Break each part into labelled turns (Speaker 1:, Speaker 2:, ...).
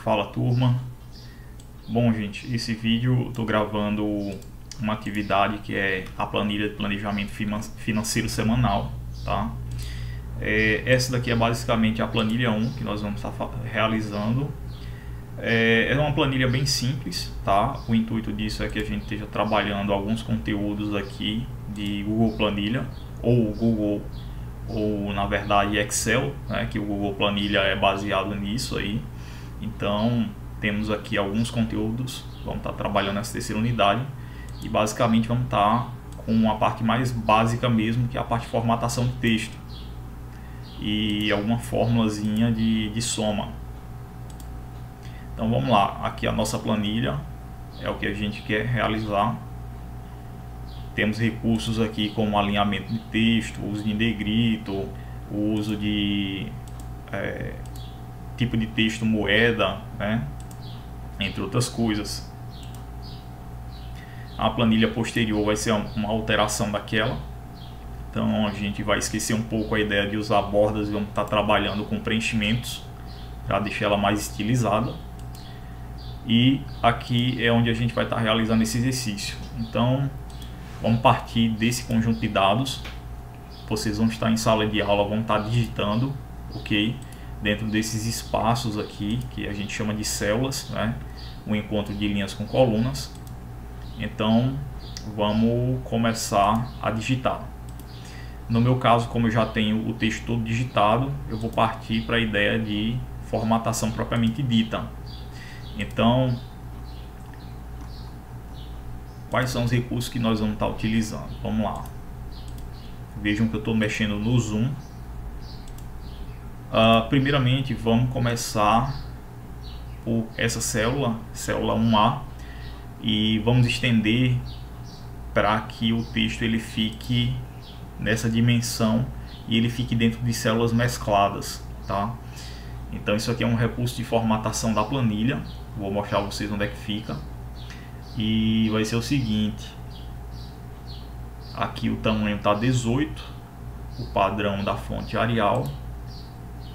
Speaker 1: Fala turma. Bom gente, esse vídeo eu estou gravando uma atividade que é a planilha de planejamento financeiro semanal, tá? Essa daqui é basicamente a planilha 1 que nós vamos estar realizando. É uma planilha bem simples, tá? O intuito disso é que a gente esteja trabalhando alguns conteúdos aqui de Google Planilha ou Google, ou na verdade Excel, né? Que o Google Planilha é baseado nisso aí. Então temos aqui alguns conteúdos, vamos estar trabalhando nessa terceira unidade e basicamente vamos estar com a parte mais básica mesmo, que é a parte de formatação de texto e alguma formulazinha de soma. Então vamos lá, aqui a nossa planilha é o que a gente quer realizar. Temos recursos aqui como alinhamento de texto, uso de negrito, o uso de tipo de texto moeda, né? Entre outras coisas. A planilha posterior vai ser uma alteração daquela. Então a gente vai esquecer um pouco a ideia de usar bordas e vamos estar trabalhando com preenchimentos para deixar ela mais estilizada. E aqui é onde a gente vai estar realizando esse exercício. Então vamos partir desse conjunto de dados. Vocês vão estar em sala de aula, vão estar digitando, ok? Dentro desses espaços aqui, que a gente chama de células, né? O encontro de linhas com colunas. Então vamos começar a digitar. No meu caso, como eu já tenho o texto todo digitado, eu vou partir para a ideia de formatação propriamente dita. Então, quais são os recursos que nós vamos estar utilizando? Vamos lá. Vejam que eu estou mexendo no zoom. Primeiramente, vamos começar por essa célula 1A, e vamos estender para que o texto ele fique nessa dimensão e ele fique dentro de células mescladas, tá? Então isso aqui é um recurso de formatação da planilha. Vou mostrar a vocês onde é que fica. E vai ser o seguinte: aqui o tamanho está 18, o padrão da fonte Arial.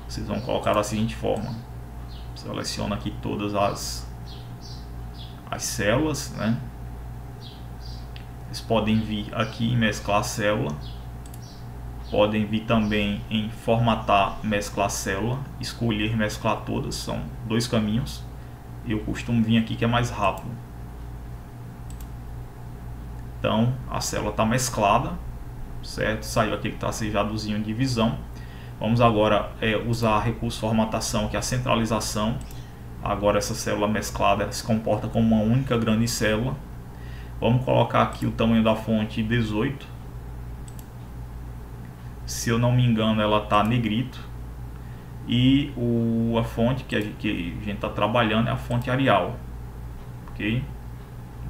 Speaker 1: Vocês vão colocar da seguinte forma: seleciona aqui todas as células, né? Vocês podem vir aqui em mesclar célula, podem vir também em formatar, mesclar célula, escolher mesclar todas, são dois caminhos. Eu costumo vir aqui que é mais rápido. Então a célula está mesclada, certo? Saiu aquele tracejadozinho de divisão. Vamos agora usar recurso formatação, que é a centralização. Agora essa célula mesclada se comporta como uma única grande célula. Vamos colocar aqui o tamanho da fonte 18. Se eu não me engano, ela está negrito. E a fonte que a gente está trabalhando é a fonte Arial. Ok?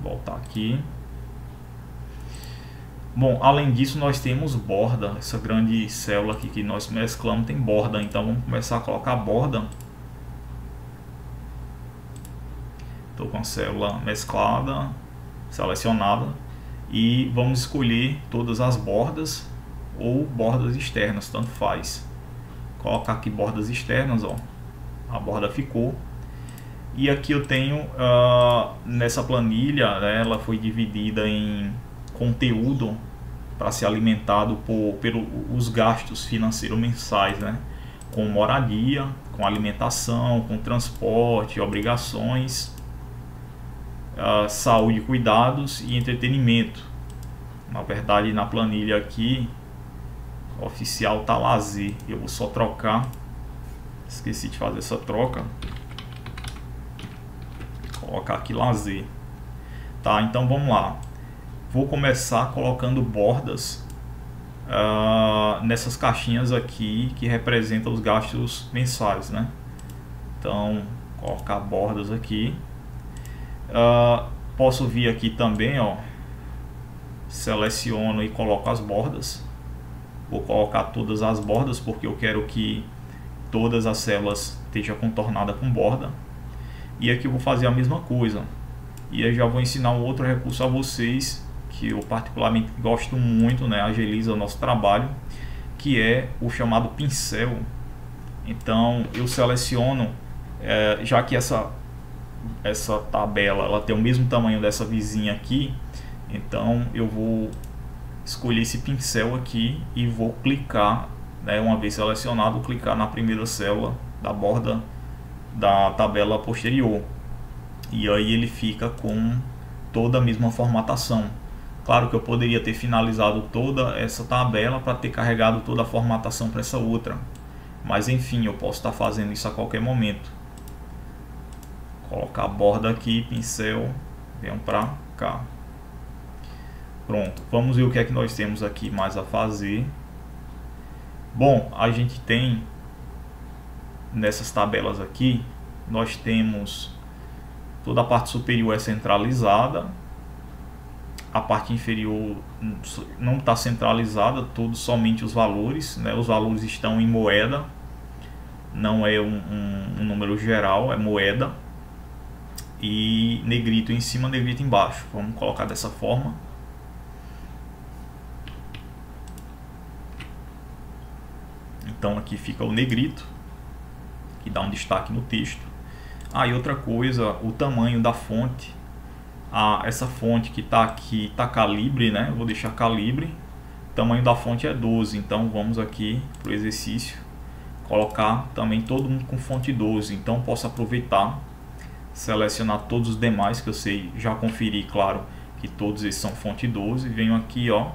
Speaker 1: Vou voltar aqui. Bom, além disso nós temos borda. Essa grande célula aqui que nós mesclamos tem borda. Então vamos começar a colocar borda. Estou com a célula mesclada, selecionada. E vamos escolher todas as bordas ou bordas externas, tanto faz. Colocar aqui bordas externas, ó. A borda ficou. E aqui eu tenho nessa planilha, né, ela foi dividida em conteúdo para ser alimentado pelos gastos financeiros mensais, né? Com moradia, com alimentação, com transporte, obrigações, saúde, cuidados e entretenimento. Na verdade, na planilha aqui oficial tá lazer. Eu vou só trocar. Esqueci de fazer essa troca. Vou colocar aqui lazer. Tá, então vamos lá. Vou começar colocando bordas nessas caixinhas aqui que representam os gastos mensais, né? Então, colocar bordas aqui. Posso vir aqui também, ó. Seleciono e coloco as bordas. Vou colocar todas as bordas porque eu quero que todas as células estejam contornadas com borda. E aqui eu vou fazer a mesma coisa. E eu já vou ensinar um outro recurso a vocês que eu particularmente gosto muito, né? Agiliza o nosso trabalho, que é o chamado pincel. Então eu seleciono Já que essa tabela ela tem o mesmo tamanho dessa vizinha aqui, então eu vou escolher esse pincel aqui e vou clicar, né, uma vez selecionado, clicar na primeira célula da borda da tabela posterior, e aí ele fica com toda a mesma formatação. Claro que eu poderia ter finalizado toda essa tabela para ter carregado toda a formatação para essa outra, mas enfim, eu posso estar fazendo isso a qualquer momento. Colocar a borda aqui, pincel, venham para cá. Pronto, vamos ver o que é que nós temos aqui mais a fazer. Bom, a gente tem nessas tabelas aqui, nós temos toda a parte superior é centralizada, a parte inferior não está centralizada, todos somente os valores, né? Os valores estão em moeda, não é um número geral, é moeda, e negrito em cima, negrito embaixo. Vamos colocar dessa forma. Então aqui fica o negrito, que dá um destaque no texto. E outra coisa, o tamanho da fonte. Essa fonte que está aqui está calibre, né? Eu vou deixar calibre. O tamanho da fonte é 12, então vamos aqui para o exercício colocar também todo mundo com fonte 12. Então posso aproveitar, selecionar todos os demais que eu sei, já conferi, claro, que todos esses são fonte 12. Venho aqui, ó,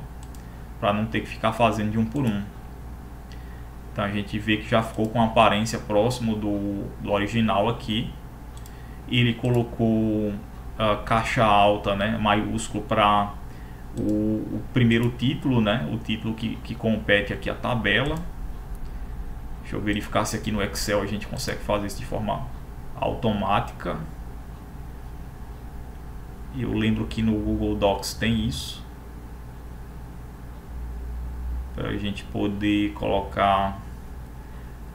Speaker 1: para não ter que ficar fazendo de um por um. Então a gente vê que já ficou com uma aparência próximo do original aqui. Ele colocou caixa alta, né, maiúsculo para o primeiro título, né, o título que compete aqui a tabela. Deixa eu verificar se aqui no Excel a gente consegue fazer isso de forma automática. Eu lembro que no Google Docs tem isso, para a gente poder colocar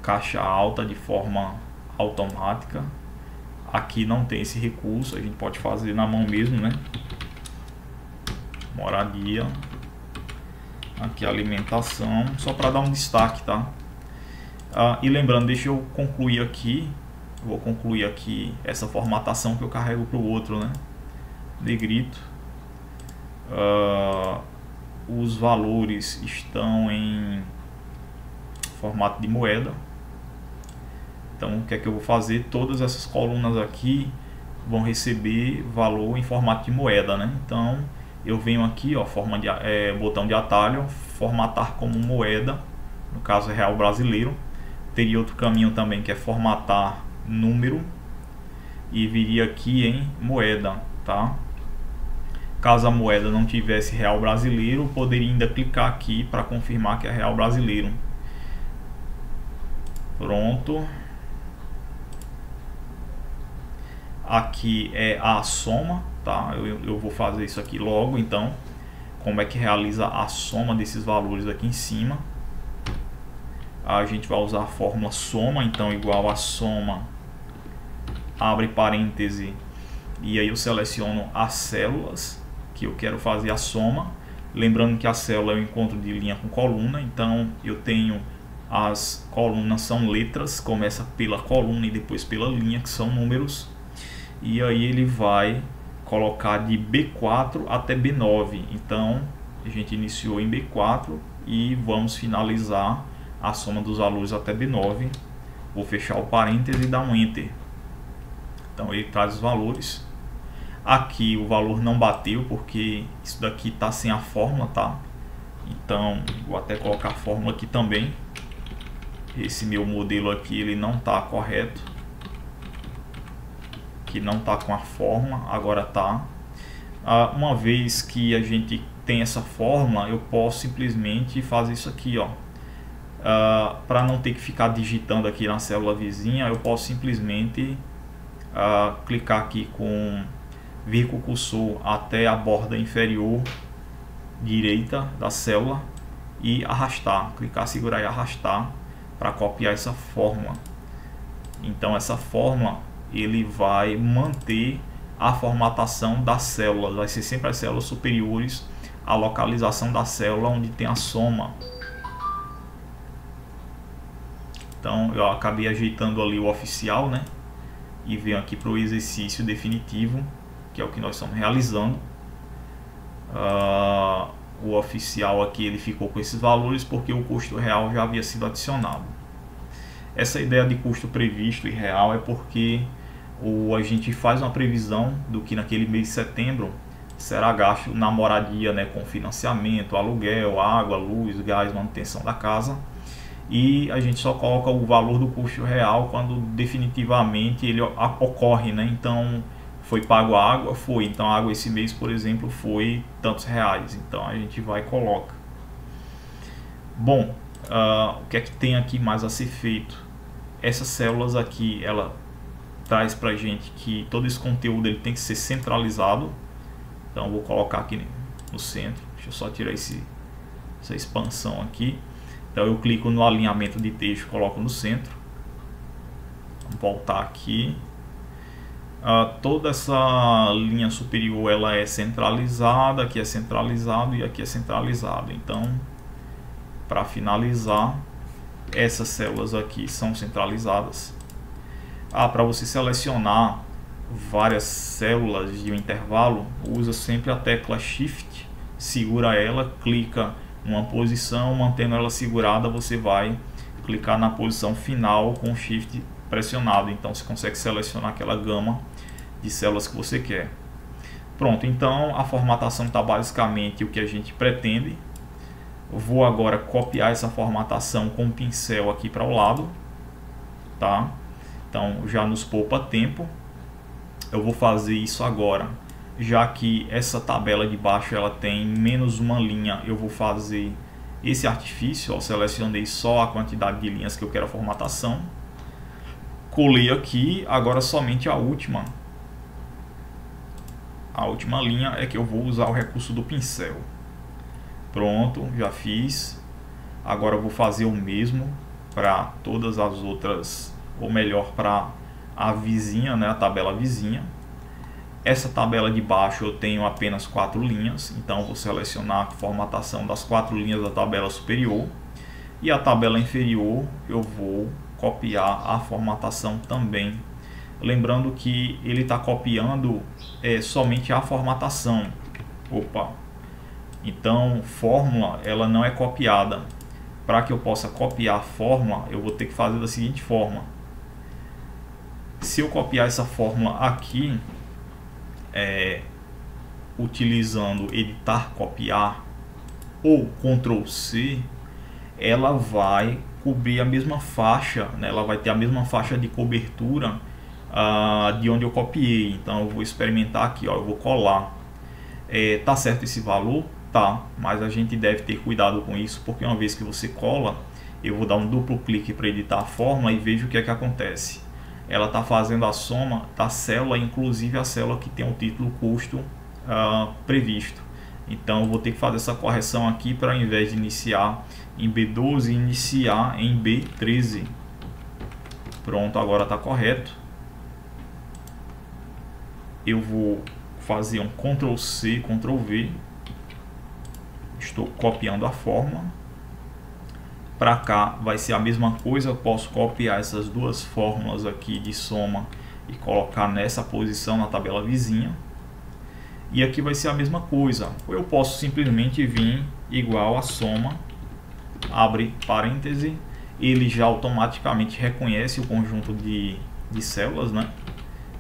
Speaker 1: caixa alta de forma automática. Aqui não tem esse recurso, a gente pode fazer na mão mesmo, né? Moradia, aqui alimentação, só para dar um destaque, tá? E lembrando, deixa eu concluir aqui, vou concluir aqui essa formatação que eu carrego para o outro, né? Negrito. Os valores estão em formato de moeda. Então o que é que eu vou fazer? Todas essas colunas aqui vão receber valor em formato de moeda, né? Então eu venho aqui, ó, botão de atalho, formatar como moeda, no caso é real brasileiro. Teria outro caminho também, que é formatar número, e viria aqui em moeda, tá? Caso a moeda não tivesse real brasileiro, poderia ainda clicar aqui para confirmar que é real brasileiro. Pronto. Aqui é a soma, tá? Eu vou fazer isso aqui logo. Então, como é que realiza a soma desses valores aqui em cima? A gente vai usar a fórmula soma, então igual a soma, abre parêntese, e aí eu seleciono as células que eu quero fazer a soma. Lembrando que a célula é o encontro de linha com coluna, então eu tenho as colunas são letras, começa pela coluna e depois pela linha, que são números. E aí ele vai colocar de B4 até B9. Então a gente iniciou em B4 e vamos finalizar a soma dos valores até B9. Vou fechar o parêntese e dar um Enter. Então ele traz os valores. Aqui o valor não bateu porque isso daqui está sem a fórmula, tá? Então vou até colocar a fórmula aqui também. Esse meu modelo aqui ele não está correto, que não está com a fórmula, agora tá. Uma vez que a gente tem essa fórmula, eu posso simplesmente fazer isso aqui, ó. Para não ter que ficar digitando aqui na célula vizinha, eu posso simplesmente clicar aqui com vir com o cursor até a borda inferior direita da célula e arrastar, clicar, segurar e arrastar para copiar essa fórmula. Então essa fórmula ele vai manter a formatação da célula, vai ser sempre as células superiores, a localização da célula onde tem a soma. Então eu acabei ajeitando ali o oficial, né? e venho aqui para o exercício definitivo, que é o que nós estamos realizando. O oficial aqui ele ficou com esses valores porque o custo real já havia sido adicionado. Essa ideia de custo previsto e real é porque a gente faz uma previsão do que naquele mês de setembro será gasto na moradia, né, com financiamento, aluguel, água, luz, gás, manutenção da casa, e a gente só coloca o valor do custo real quando definitivamente ele ocorre, né? Então foi pago a água, então a água esse mês, por exemplo, foi tantos reais, então a gente vai e coloca. Bom, o que é que tem aqui mais a ser feito? Essas células aqui, ela traz pra gente que todo esse conteúdo ele tem que ser centralizado. Então eu vou colocar aqui no centro. Deixa eu só tirar essa expansão aqui. Então eu clico no alinhamento de texto, coloco no centro. Vamos voltar aqui. Toda essa linha superior ela é centralizada, aqui é centralizado e aqui é centralizado. Então, para finalizar, essas células aqui são centralizadas. Para você selecionar várias células de um intervalo, usa sempre a tecla Shift, segura ela, clica numa posição, mantendo ela segurada, você vai clicar na posição final com o Shift pressionado. Então você consegue selecionar aquela gama de células que você quer. Pronto, então a formatação está basicamente o que a gente pretende. Eu vou agora copiar essa formatação com o pincel aqui para o lado, tá? Então já nos poupa tempo. Eu vou fazer isso agora, já que essa tabela de baixo ela tem menos uma linha. Eu vou fazer esse artifício. Eu selecionei só a quantidade de linhas que eu quero a formatação, colei aqui. Agora somente a última linha é que eu vou usar o recurso do pincel. Pronto, já fiz. Agora eu vou fazer o mesmo para todas as outras, ou melhor, para a vizinha, né, a tabela vizinha. Essa tabela de baixo eu tenho apenas 4 linhas, então eu vou selecionar a formatação das 4 linhas da tabela superior, e a tabela inferior eu vou copiar a formatação também. Lembrando que ele está copiando somente a formatação. Então fórmula ela não é copiada. Para que eu possa copiar a fórmula, eu vou ter que fazer da seguinte forma: se eu copiar essa fórmula aqui, utilizando editar copiar ou Ctrl C, ela vai cobrir a mesma faixa, né? Ela vai ter a mesma faixa de cobertura de onde eu copiei. Então eu vou experimentar aqui, ó, eu vou colar. Tá certo esse valor? Tá, mas a gente deve ter cuidado com isso, porque uma vez que você cola, eu vou dar um duplo clique para editar a fórmula e vejo o que é que acontece. Ela está fazendo a soma da célula, inclusive a célula que tem o título custo previsto. Então eu vou ter que fazer essa correção aqui, para ao invés de iniciar em B12, iniciar em B13. Pronto, agora está correto. Eu vou fazer um Ctrl C, Ctrl V. Estou copiando a fórmula. Para cá vai ser a mesma coisa. Eu posso copiar essas duas fórmulas aqui de soma e colocar nessa posição na tabela vizinha. E aqui vai ser a mesma coisa. Ou eu posso simplesmente vir igual a soma, abre parêntese, ele já automaticamente reconhece o conjunto de células, né?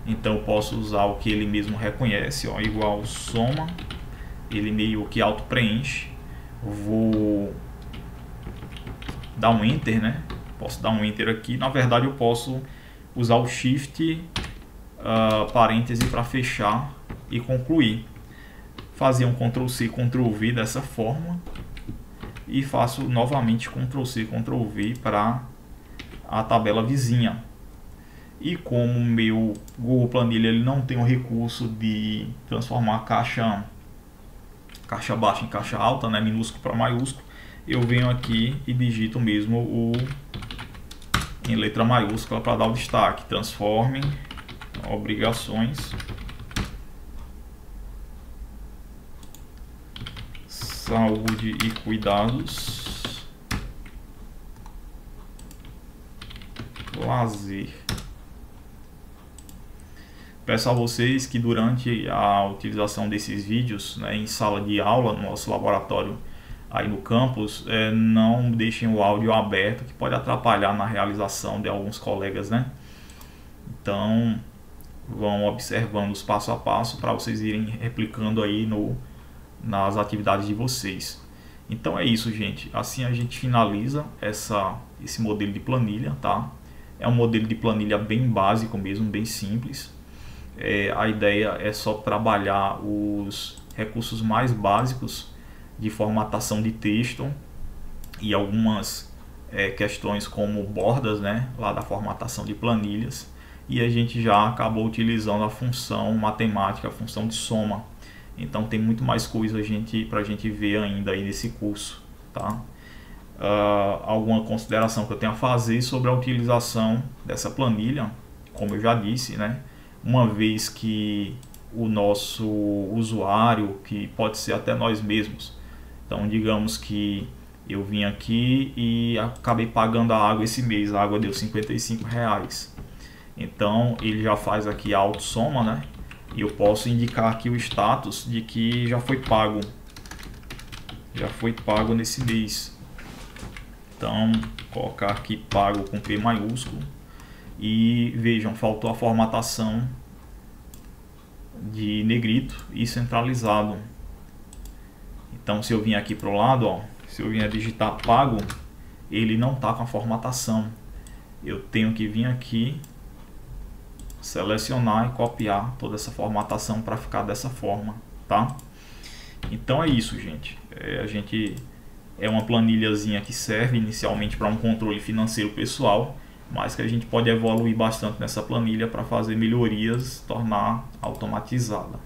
Speaker 1: Então eu posso usar o que ele mesmo reconhece, ó, igual soma, ele meio que auto preenche. Vou dar um enter, né? Posso dar um enter aqui. Na verdade eu posso usar o shift parêntese para fechar e concluir. Fazer um Ctrl C, Ctrl V dessa forma e faço novamente Ctrl C, Ctrl V para a tabela vizinha. E como o meu Google Planilha ele não tem o recurso de transformar caixa baixa em caixa alta, né, minúsculo para maiúsculo, eu venho aqui e digito mesmo em letra maiúscula para dar o destaque. Transforme obrigações, saúde e cuidados, lazer. Peço a vocês que durante a utilização desses vídeos, né, em sala de aula, no nosso laboratório aí no campus, não deixem o áudio aberto, que pode atrapalhar na realização de alguns colegas, né? Então, vão observando os passo a passo para vocês irem replicando aí nas atividades de vocês. Então é isso, gente. Assim a gente finaliza esse modelo de planilha, tá? É um modelo de planilha bem básico mesmo, bem simples. A ideia é só trabalhar os recursos mais básicos de formatação de texto e algumas questões como bordas, né, lá da formatação de planilhas, e a gente já acabou utilizando a função matemática, a função de soma. Então tem muito mais coisa para a gente ver ainda aí nesse curso, tá? Alguma consideração que eu tenho a fazer sobre a utilização dessa planilha, como eu já disse, né? Uma vez que o nosso usuário, que pode ser até nós mesmos, então digamos que eu vim aqui e acabei pagando a água esse mês, a água deu R$55, então ele já faz aqui a autossoma, né? E eu posso indicar aqui o status de que já foi pago nesse mês. Então colocar aqui pago com P maiúsculo. E vejam, faltou a formatação de negrito e centralizado. Então se eu vim aqui para o lado, ó, se eu vier digitar pago, ele não está com a formatação. Eu tenho que vir aqui, selecionar e copiar toda essa formatação para ficar dessa forma, tá? Então é isso, gente. É uma planilhazinha que serve inicialmente para um controle financeiro pessoal, mas que a gente pode evoluir bastante nessa planilha para fazer melhorias, tornar automatizada.